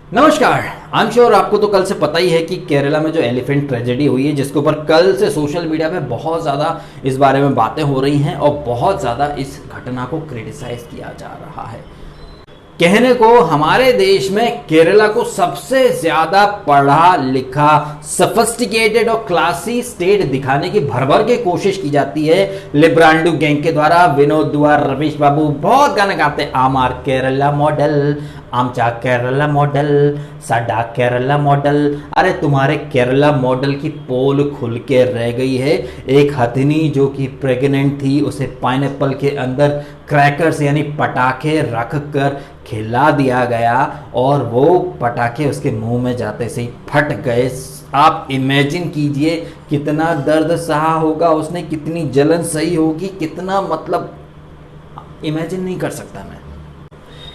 नमस्कार। I am sure आपको तो कल से पता ही है कि केरला में जो एलिफेंट ट्रेजेडी हुई है, जिसके ऊपर कल से सोशल मीडिया में बहुत ज़्यादा इस बारे में बातें हो रही हैं और बहुत ज़्यादा इस घटना को क्रिटिसाइज किया जा रहा है। कहने को हमारे देश में केरला को सबसे ज्यादा पढ़ा लिखा, सफिस्टिकेटेड और क्लासी स्टेट दिखाने की भर भर के कोशिश की जाती है लिब्रांडू गैंग के द्वारा। विनोद दुआ, रवीश बाबू बहुत गाने गाते हैं, आमार केरला मॉडल, आमचा केरला मॉडल, साडा केरला मॉडल। अरे तुम्हारे केरला मॉडल की पोल खुल के रह गई है। एक हथिनी जो कि प्रेग्नेंट थी, उसे पाइनएप्पल के अंदर क्रैकर्स यानी पटाखे रख कर खिला दिया गया और वो पटाखे उसके मुंह में जाते से ही फट गए। आप इमेजिन कीजिए कितना दर्द सहा होगा उसने, कितनी जलन सही होगी, कितना मतलब इमेजिन नहीं कर सकता मैं।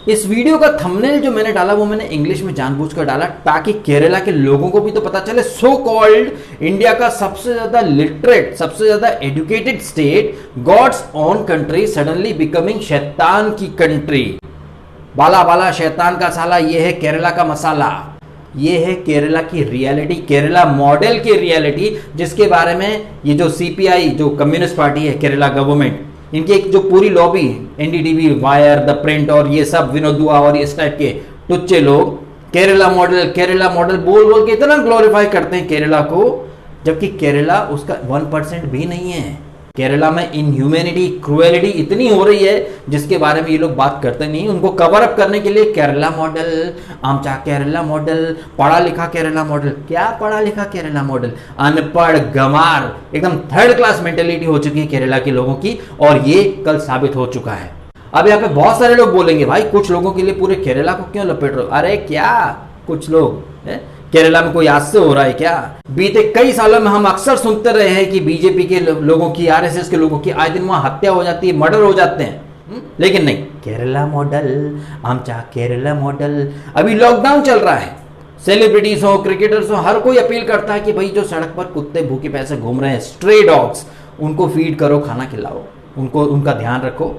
इस वीडियो का थंबनेल जो मैंने डाला वो मैंने इंग्लिश में जानबूझकर डाला ताकि केरला के लोगों को भी तो पता चले। सो कॉल्ड इंडिया का सबसे ज्यादा लिटरेट, सबसे ज्यादा educated state, god's own country suddenly becoming शैतान की कंट्री। बाला बाला शैतान का साला, ये है केरला का मसाला। ये है केरला की रियलिटी, केरला मॉडल की रियलिटी, जिसके बारे में ये जो सीपीआई, जो कम्युनिस्ट पार्टी है केरला गवर्नमेंट, इनकी एक जो पूरी लॉबी है, एनडीटीवी, वायर, द प्रिंट और ये सब विनोद दुआ और इस टाइप के टुच्चे लोग केरला मॉडल बोल बोल के इतना ग्लोरीफाई करते हैं केरला को, जबकि केरला उसका 1% भी नहीं है। केरला में इनह्यूमैनिटी, क्रुएलिटी इतनी हो रही है जिसके बारे में ये लोग बात करते नहीं। उनको कवर अप करने के लिए केरला मॉडल, आमचा केरला मॉडल, पढ़ा लिखा केरला मॉडल। क्या पढ़ा लिखा केरला मॉडल? अनपढ़ गंवार, एकदम थर्ड क्लास मेंटेलिटी हो चुकी है केरला के लोगों की, और ये कल साबित हो चुका है। अब यहाँ पे बहुत सारे लोग बोलेंगे भाई कुछ लोगों के लिए पूरे केरला को क्यों लपेट रहे हो? अरे क्या कुछ लोग केरला में कोई आज से हो रहा है क्या? बीते कई सालों में हम अक्सर सुनते रहे हैं कि बीजेपी के लोगों की, आरएसएस के लोगों की आए दिन वहां हत्या हो जाती है, मर्डर हो जाते हैं। लेकिन नहीं, केरला मॉडल, आमचा केरला मॉडल। अभी लॉकडाउन चल रहा है, सेलिब्रिटीज हो, क्रिकेटर्स हो, हर कोई अपील करता है कि भाई जो सड़क पर कुत्ते भूखे पैसे घूम रहे हैं, स्ट्रे डॉग्स, उनको फीड करो, खाना खिलाओ, उनको उनका ध्यान रखो।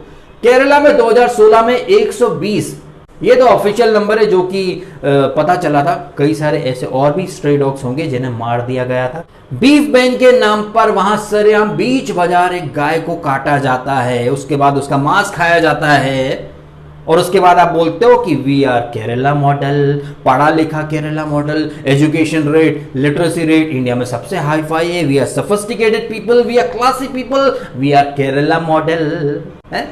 केरला में 2016 में 120, ये तो ऑफिशियल नंबर है जो कि पता चला था। कई सारे ऐसे और भी स्ट्रे डॉग्स होंगे जिन्हें मार दिया गया था। बीफ बैन के नाम पर वहां सरेआम बीच बाजार एक गाय को काटा जाता है, उसके बाद उसका मांस खाया जाता है, और उसके बाद आप बोलते हो कि वी आर केरला मॉडल, पढ़ा लिखा Kerala model, education rate, literacy rate India में सबसे हाई फाई है, we are sophisticated people, we are classy people, we are Kerala model है।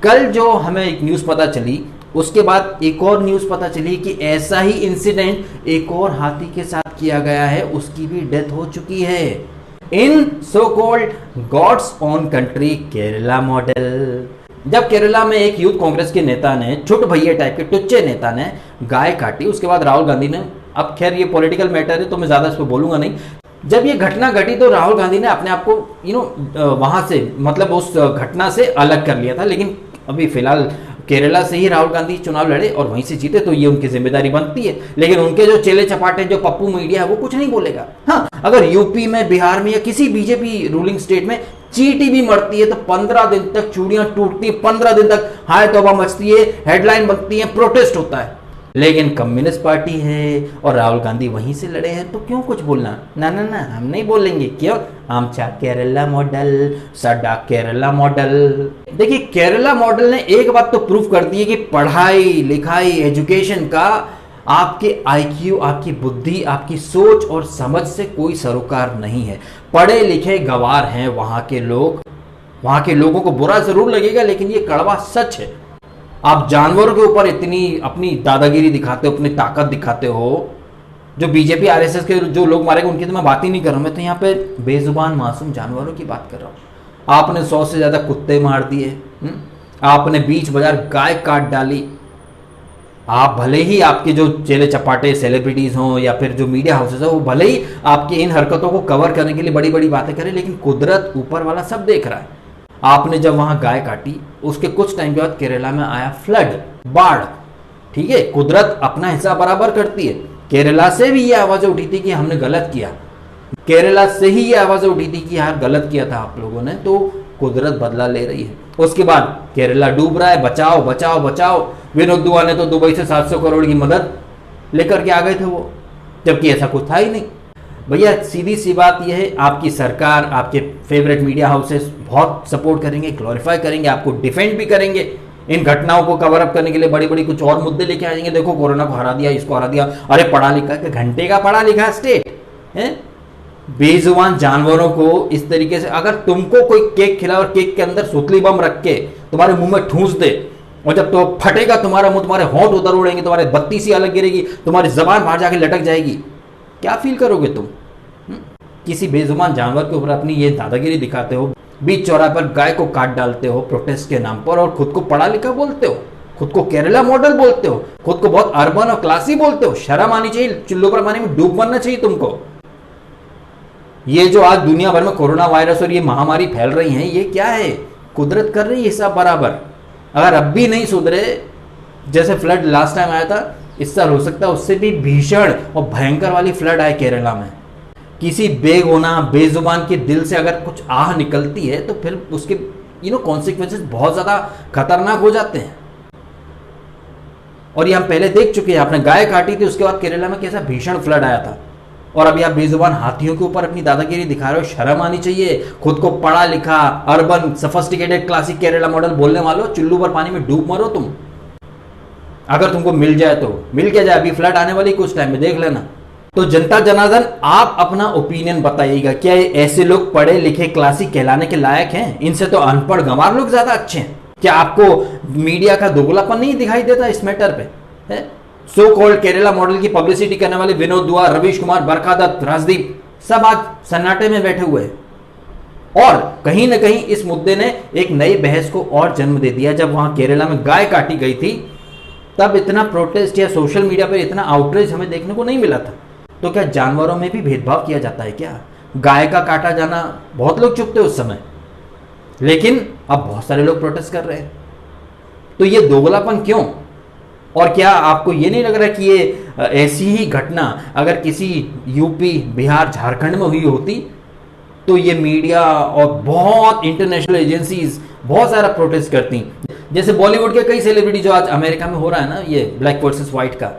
कल जो हमें एक न्यूज पता चली, उसके बाद एक और न्यूज पता चली कि ऐसा ही इंसिडेंट एक और हाथी के साथ किया गया है, उसकी भी डेथ हो चुकी है in so called God's own country Kerala model. जब केरला में एक यूथ कांग्रेस के नेता ने, छोट भैया टाइप के टुच्चे नेता ने गाय काटी, उसके बाद राहुल गांधी ने, अब खैर ये पॉलिटिकल मैटर है तो मैं ज्यादा इस पर बोलूंगा नहीं। जब ये घटना घटी तो राहुल गांधी ने अपने आप को वहां से, मतलब उस घटना से अलग कर लिया था, लेकिन अभी फिलहाल केरला से ही राहुल गांधी चुनाव लड़े और वहीं से जीते तो ये उनकी जिम्मेदारी बनती है। लेकिन उनके जो चेले चपाटे, जो पप्पू मीडिया है, वो कुछ नहीं बोलेगा। हाँ, अगर यूपी में, बिहार में या किसी बीजेपी रूलिंग स्टेट में चींटी भी मरती है तो 15 दिन तक चूड़ियां टूटती है, 15 दिन तक हाय तौबा मचती है, हेडलाइन बनती है, प्रोटेस्ट होता है। लेकिन कम्युनिस्ट पार्टी है और राहुल गांधी वहीं से लड़े हैं तो क्यों कुछ बोलना? ना ना ना, हम नहीं बोलेंगे। क्यों? आमचा केरला मॉडल, साडा केरला मॉडल। देखिए, केरला मॉडल ने एक बात तो प्रूव कर दी है कि पढ़ाई लिखाई, एजुकेशन का आपके आईक्यू, आपकी बुद्धि, आपकी सोच और समझ से कोई सरोकार नहीं है। पढ़े लिखे गंवार हैं वहां के लोग। वहां के लोगों को बुरा जरूर लगेगा लेकिन ये कड़वा सच है। आप जानवरों के ऊपर इतनी अपनी दादागिरी दिखाते हो, अपनी ताकत दिखाते हो। जो बीजेपी आरएसएस के जो लोग मारेंगे उनकी तो मैं बात ही नहीं कर रहा हूं, मैं तो यहाँ पे बेजुबान मासूम जानवरों की बात कर रहा हूं। आपने 100 से ज्यादा कुत्ते मार दिए, आपने बीच बाजार गाय काट डाली। आप भले ही, आपके जो चेले चपाटे सेलिब्रिटीज हों या फिर जो मीडिया हाउसेस हो, वो भले ही आपकी इन हरकतों को कवर करने के लिए बड़ी बड़ी बातें करें, लेकिन कुदरत, ऊपर वाला सब देख रहा है। आपने जब वहां गाय काटी, उसके कुछ टाइम के बाद केरला में आया फ्लड, बाढ़। ठीक है, कुदरत अपना हिस्सा बराबर करती है। केरला से भी ये आवाजें उठी थी कि हमने गलत किया, केरला से ही ये आवाजें उठी थी कि यार गलत किया था आप लोगों ने, तो कुदरत बदला ले रही है। उसके बाद केरला डूब रहा है, बचाओ बचाओ बचाओ। विनोद दुआ ने तो दुबई से 700 करोड़ की मदद लेकर के आ गए थे वो, जबकि ऐसा कुछ था ही नहीं। भैया सीधी सी बात यह है, आपकी सरकार, आपके फेवरेट मीडिया हाउसेस बहुत सपोर्ट करेंगे, ग्लोरीफाई करेंगे, आपको डिफेंड भी करेंगे। इन घटनाओं को कवर अप करने के लिए बड़ी बड़ी कुछ और मुद्दे लेके आएंगे, देखो कोरोना को हरा दिया, इसको हरा दिया, अरे पढ़ा लिखा के घंटे का पढ़ा लिखा स्टेट है। बेजुबान जानवरों को इस तरीके से, अगर तुमको कोई केक खिला और केक के अंदर सुतली बम रख के तुम्हारे मुंह में ठूंस दे, और जब तो फटेगा तुम्हारा मुंह, तुम्हारे होंठ उधर उड़ेंगे, तुम्हारे बत्ती सी अलग गिरेगी, तुम्हारी जबान बाहर जाके लटक जाएगी, क्या फील करोगे तुम? किसी बेजुबान जानवर के ऊपर अपनी ये दादागिरी दिखाते हो, बीच चौराहे पर गाय को काट डालते हो प्रोटेस्ट के नाम पर, और खुद को पढ़ा लिखा बोलते हो, खुद को केरला मॉडल बोलते हो, खुद को बहुत अर्बन और क्लासी बोलते हो। शर्म आनी चाहिए, चुल्लू पर पानी में डूब मरना चाहिए तुमको। ये जो आज दुनिया भर में कोरोना वायरस और ये महामारी फैल रही है, ये क्या है? कुदरत कर रही है सब बराबर। अगर अब भी नहीं सुधरे, जैसे फ्लड लास्ट टाइम आया था, इस साल हो सकता है उससे भी भीषण और भयंकर वाली फ्लड आए केरला में। किसी बेगुनाह बेजुबान के दिल से अगर कुछ आह निकलती है तो फिर उसके कॉन्सिक्वेंसेस बहुत ज्यादा खतरनाक हो जाते हैं। और ये हम पहले देख चुके हैं, आपने गाय काटी थी, उसके बाद केरला में कैसा भीषण फ्लड आया था, और अभी आप बेजुबान हाथियों के ऊपर अपनी दादागिरी दिखा रहे हो। शर्म आनी चाहिए। खुद को पढ़ा लिखा, urban, sophisticated, classic Kerala model बोलने वालों, चुल्लू पर पानी में डूब मरो तुम। अगर तुमको मिल जाए तो मिल क्या जाए, अभी फ्लड आने वाली कुछ टाइम में, देख लेना। तो जनता जनार्दन, आप अपना ओपिनियन बताइएगा, क्या ऐसे लोग पढ़े लिखे क्लासिक कहलाने के लायक हैं? इनसे तो अनपढ़ गंवार लोग ज्यादा अच्छे हैं। क्या आपको मीडिया का दोगलापन नहीं दिखाई देता इस मैटर पे? है सो कॉल्ड केरला मॉडल की पब्लिसिटी करने वाले विनोद दुआ, रवीश कुमार, बरखा दत्त, राजदीप, सब आज सन्नाटे में बैठे हुए हैं। और कहीं ना कहीं इस मुद्दे ने एक नई बहस को और जन्म दे दिया। जब वहां केरला में गाय काटी गई थी, तब इतना प्रोटेस्ट या सोशल मीडिया पर इतना आउटरीच हमें देखने को नहीं मिला था। तो क्या जानवरों में भी भेदभाव किया जाता है क्या? गाय का काटा जाना, बहुत लोग चुप थे उस समय, लेकिन अब बहुत सारे लोग प्रोटेस्ट कर रहे हैं। तो ये दोगलापन क्यों? और क्या आपको ये नहीं लग रहा कि ये ऐसी ही घटना अगर किसी यूपी, बिहार, झारखंड में हुई होती तो ये मीडिया और बहुत इंटरनेशनल एजेंसीज बहुत सारा प्रोटेस्ट करती। जैसे बॉलीवुड के कई सेलिब्रिटी जो आज अमेरिका में हो रहा है ना, ये ब्लैक वर्सेस व्हाइट का,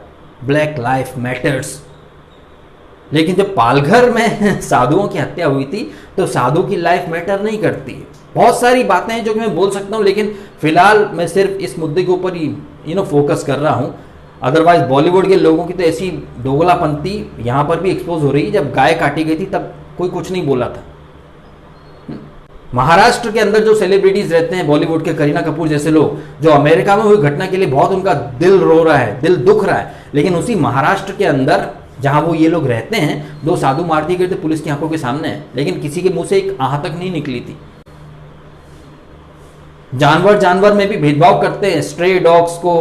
ब्लैक लाइफ मैटर्स। लेकिन जब पालघर में साधुओं की हत्या हुई थी तो साधु की लाइफ मैटर नहीं करती। बहुत सारी बातें हैं जो कि मैं बोल सकता हूं, लेकिन फिलहाल मैं सिर्फ इस मुद्दे के ऊपर ही फोकस कर रहा हूं। अदरवाइज बॉलीवुड के लोगों की तो ऐसी दोगलापंती यहां पर भी एक्सपोज हो रही है। जब गाय काटी गई थी तब कोई कुछ नहीं बोला था। महाराष्ट्र के अंदर जो सेलिब्रिटीज रहते हैं, बॉलीवुड के करीना कपूर जैसे लोग, जो अमेरिका में हुई घटना के लिए बहुत उनका दिल रो रहा है, दिल दुख रहा है, लेकिन उसी महाराष्ट्र के अंदर जहां वो ये लोग रहते हैं, दो साधु मार दिए गए थे पुलिस की आंखों के सामने, लेकिन किसी के मुंह से एक आह तक नहीं निकली थी। जानवर जानवर में भी भेदभाव करते हैं। स्ट्रे डॉग्स को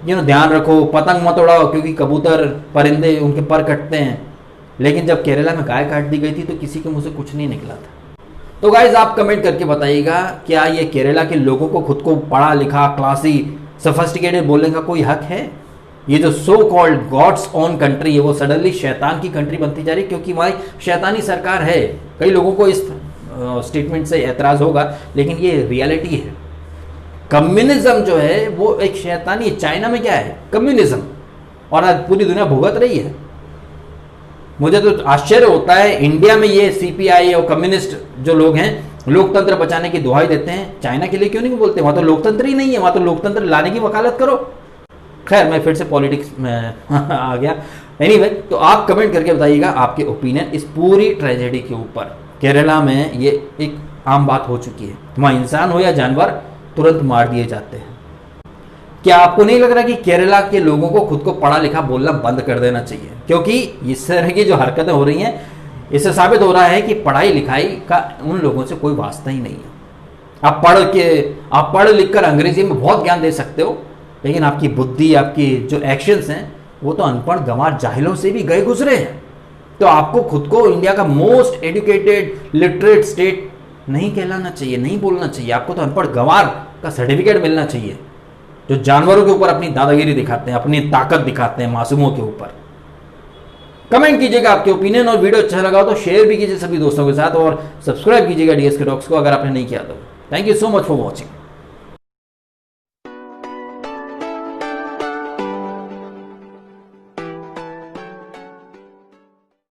ध्यान रखो, पतंग मत उड़ाओ क्योंकि कबूतर, परिंदे, उनके पर कटते हैं। लेकिन जब केरला में गाय काट दी गई थी तो किसी के मुंह से कुछ नहीं निकला था। तो गाइज आप कमेंट करके बताइएगा, क्या ये केरला के लोगों को खुद को पढ़ा लिखा, क्लासी, सफिस्टिकेटेड बोलने का कोई हक है? ये जो so called God's own country है, वो सडनली शैतान की कंट्री बनती जा रही है क्योंकि वहां शैतानी सरकार है। कई लोगों को इस स्टेटमेंट से एतराज होगा, लेकिन ये रियलिटी है। कम्युनिज्म जो है वो एक शैतानी, चाइना में क्या है? कम्युनिज्म, और आज पूरी दुनिया भुगत रही है। मुझे तो आश्चर्य होता है, इंडिया में ये सीपीआई और कम्युनिस्ट जो लोग हैं लोकतंत्र बचाने की दुहाई देते हैं, चाइना के लिए क्यों नहीं बोलते? वहां तो लोकतंत्र ही नहीं है, वहां तो लोकतंत्र लाने की वकालत करो। खैर, मैं फिर से पॉलिटिक्स में आ गया। एनीवे, तो आप कमेंट करके बताइएगा आपके ओपिनियन इस पूरी ट्रेजेडी के ऊपर। केरला में ये एक आम बात हो चुकी है, वहां इंसान हो या जानवर तुरंत मार दिए जाते हैं। क्या आपको नहीं लग रहा कि केरला के लोगों को खुद को पढ़ा लिखा बोलना बंद कर देना चाहिए? क्योंकि इस तरह की जो हरकतें हो रही हैं, इससे साबित हो रहा है कि पढ़ाई लिखाई का उन लोगों से कोई वास्ता ही नहीं है। आप पढ़ लिख कर अंग्रेजी में बहुत ज्ञान दे सकते हो, लेकिन आपकी बुद्धि, आपकी जो एक्शंस हैं, वो तो अनपढ़ गंवार जाहिलों से भी गए गुजरे हैं। तो आपको खुद को इंडिया का मोस्ट एजुकेटेड लिटरेट स्टेट नहीं कहलाना चाहिए, नहीं बोलना चाहिए। आपको तो अनपढ़ गंवार का सर्टिफिकेट मिलना चाहिए, जो जानवरों के ऊपर अपनी दादागिरी दिखाते हैं, अपनी ताकत दिखाते हैं मासूमों के ऊपर। कमेंट कीजिएगा आपके ओपिनियन, और वीडियो अच्छा लगा तो शेयर भी कीजिए सभी दोस्तों के साथ, और सब्सक्राइब कीजिएगा डीएसके टॉक्स को अगर आपने नहीं किया तो। Thank you so much for watching.